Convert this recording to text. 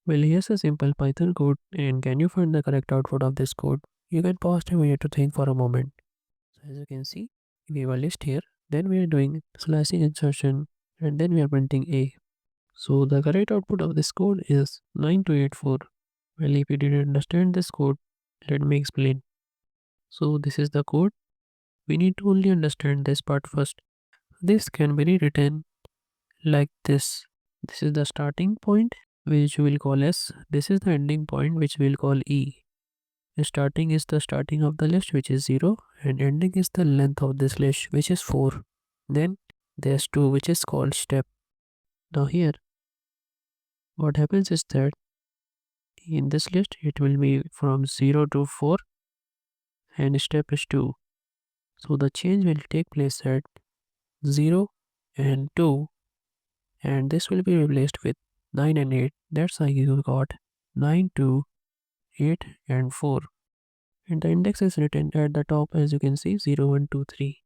Well, here's a simple Python code, and can you find the correct output of this code? You can pause the video to think for a moment. So as you can see, we have a list here. Then we are doing slashing insertion, and then we are printing A. So the correct output of this code is 9284. Well, if you didn't understand this code, let me explain. So this is the code. We need to only understand this part first. This can be rewritten like this. This is the starting point, which we will call S. This is the ending point, which we will call E. Starting is the starting of the list, which is 0, and ending is the length of this list, which is 4. Then there's 2, which is called step. Now here, what happens is that in this list, it will be from 0 to 4, and step is 2. So the change will take place at 0 and 2, and this will be replaced with 9 and 8. That's how you got 9, 2, 8, and 4. And the index is written at the top, as you can see, 0, 1, 2, 3.